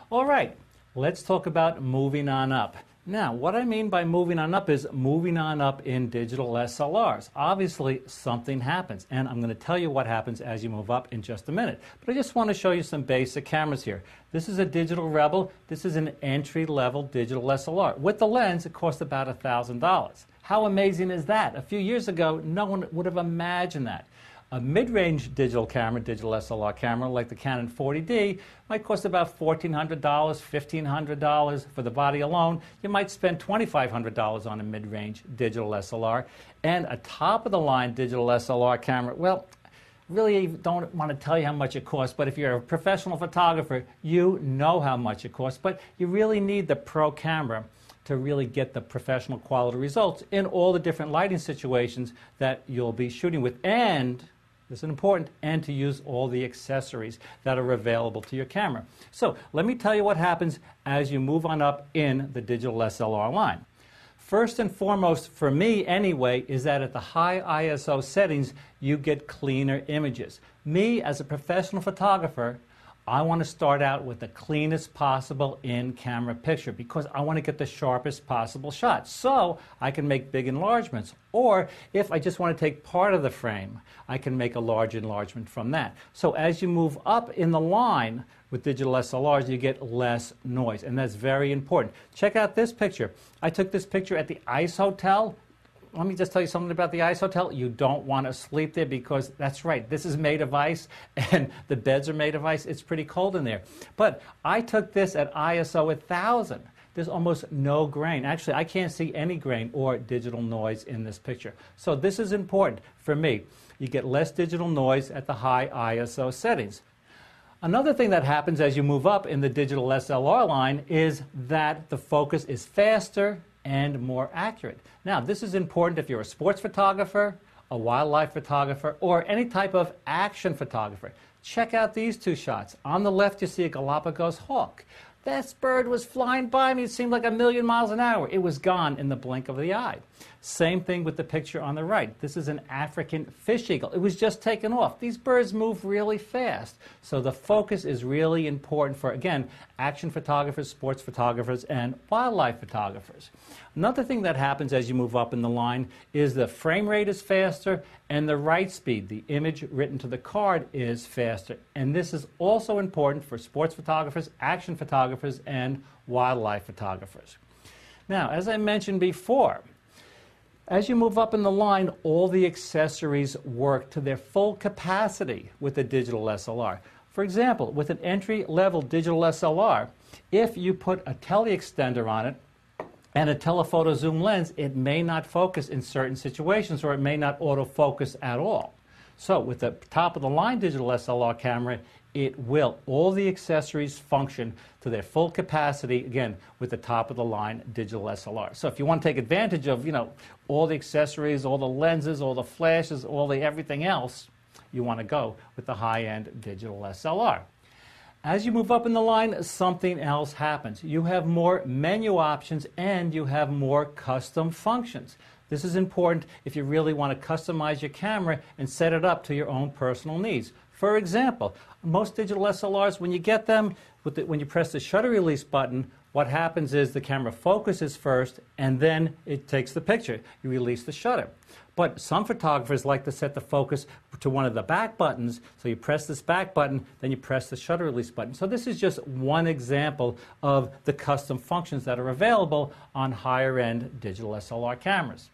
All right, let's talk about moving on up. Now, what I mean by moving on up is moving on up in digital SLRs. Obviously, something happens, and I'm going to tell you what happens as you move up in just a minute. But I just want to show you some basic cameras here. This is a Digital Rebel. This is an entry-level digital SLR. With the lens, it costs about $1,000. How amazing is that? A few years ago, no one would have imagined that. A mid-range digital camera, digital SLR camera, like the Canon 40D, might cost about $1,400, $1,500 for the body alone. You might spend $2,500 on a mid-range digital SLR. And a top-of-the-line digital SLR camera, well, really don't want to tell you how much it costs, but if you're a professional photographer, you know how much it costs. But you really need the pro camera to really get the professional quality results in all the different lighting situations that you'll be shooting with. And this is important, and to use all the accessories that are available to your camera. So let me tell you what happens as you move on up in the digital SLR line. First and foremost, for me anyway, is that at the high ISO settings, you get cleaner images. Me, as a professional photographer, I want to start out with the cleanest possible in-camera picture because I want to get the sharpest possible shot so I can make big enlargements. Or if I just want to take part of the frame, I can make a large enlargement from that. So as you move up in the line with digital SLRs, you get less noise, and that's very important. Check out this picture. I took this picture at the Ice Hotel. Let me just tell you something about the Ice Hotel. You don't want to sleep there because that's right, this is made of ice and the beds are made of ice. It's pretty cold in there. But I took this at ISO 1000. There's almost no grain. Actually, I can't see any grain or digital noise in this picture. So this is important for me. You get less digital noise at the high ISO settings. Another thing that happens as you move up in the digital SLR line is that the focus is faster and more accurate. Now, this is important if you're a sports photographer, a wildlife photographer, or any type of action photographer. Check out these two shots. On the left, you see a Galapagos hawk. This bird was flying by me. It seemed like 1,000,000 miles an hour. It was gone in the blink of the eye. Same thing with the picture on the right. This is an African fish eagle. It was just taken off. These birds move really fast. So the focus is really important for, again, action photographers, sports photographers, and wildlife photographers. Another thing that happens as you move up in the line is the frame rate is faster and the write speed, the image written to the card, is faster. And this is also important for sports photographers, action photographers, and wildlife photographers. Now, as I mentioned before, as you move up in the line, all the accessories work to their full capacity with the digital SLR. For example, with an entry-level digital SLR, if you put a tele-extender on it and a telephoto zoom lens, it may not focus in certain situations, or it may not autofocus at all. So with the top-of-the-line digital SLR camera, it will. All the accessories function to their full capacity, again, with the top-of-the-line digital SLR. So if you want to take advantage of, all the accessories, all the lenses, all the flashes, all the everything else, you want to go with the high-end digital SLR. As you move up in the line, something else happens. You have more menu options and you have more custom functions. This is important if you really want to customize your camera and set it up to your own personal needs. For example, most digital SLRs, when you get them, when you press the shutter release button, what happens is the camera focuses first and then it takes the picture. You release the shutter. But some photographers like to set the focus to one of the back buttons. So you press this back button, then you press the shutter release button. So this is just one example of the custom functions that are available on higher-end digital SLR cameras.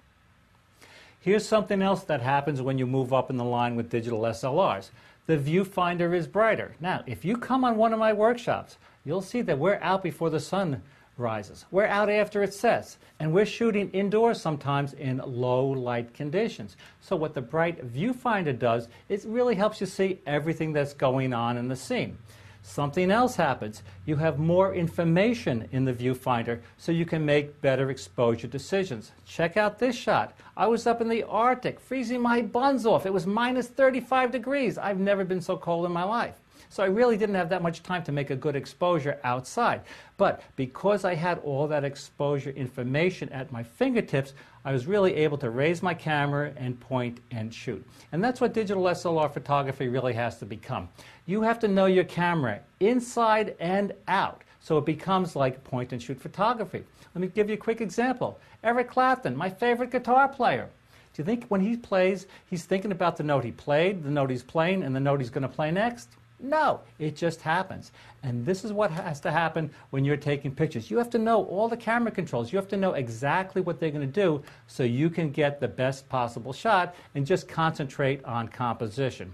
Here's something else that happens when you move up in the line with digital SLRs. The viewfinder is brighter. Now, if you come on one of my workshops, you'll see that we're out before the sun rises. We're out after it sets, and we're shooting indoors sometimes in low light conditions. So what the bright viewfinder does is it really helps you see everything that's going on in the scene. Something else happens. You have more information in the viewfinder so you can make better exposure decisions. Check out this shot. I was up in the Arctic freezing my buns off. It was minus 35 degrees. I've never been so cold in my life. So I really didn't have that much time to make a good exposure outside. But because I had all that exposure information at my fingertips, I was really able to raise my camera and point and shoot. And that's what digital SLR photography really has to become. You have to know your camera inside and out, so it becomes like point and shoot photography. Let me give you a quick example. Eric Clapton, my favorite guitar player. Do you think when he plays, he's thinking about the note he played, the note he's playing, and the note he's going to play next? No, it just happens. And this is what has to happen when you're taking pictures. You have to know all the camera controls. You have to know exactly what they're going to do so you can get the best possible shot and just concentrate on composition.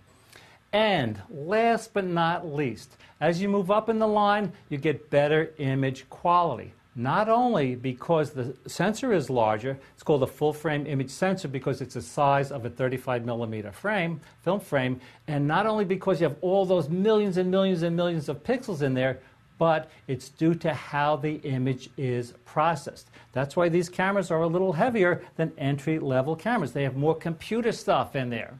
And last but not least, as you move up in the line, you get better image quality. Not only because the sensor is larger, it's called a full-frame image sensor because it's the size of a 35mm frame, film frame, and not only because you have all those millions and millions and millions of pixels in there, but it's due to how the image is processed. That's why these cameras are a little heavier than entry-level cameras. They have more computer stuff in there.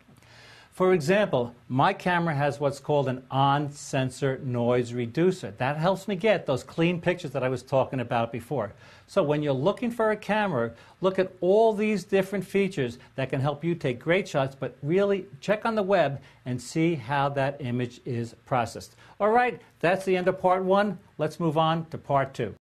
For example, my camera has what's called an on-sensor noise reducer. That helps me get those clean pictures that I was talking about before. So when you're looking for a camera, look at all these different features that can help you take great shots, but really check on the web and see how that image is processed. All right, that's the end of part one. Let's move on to part two.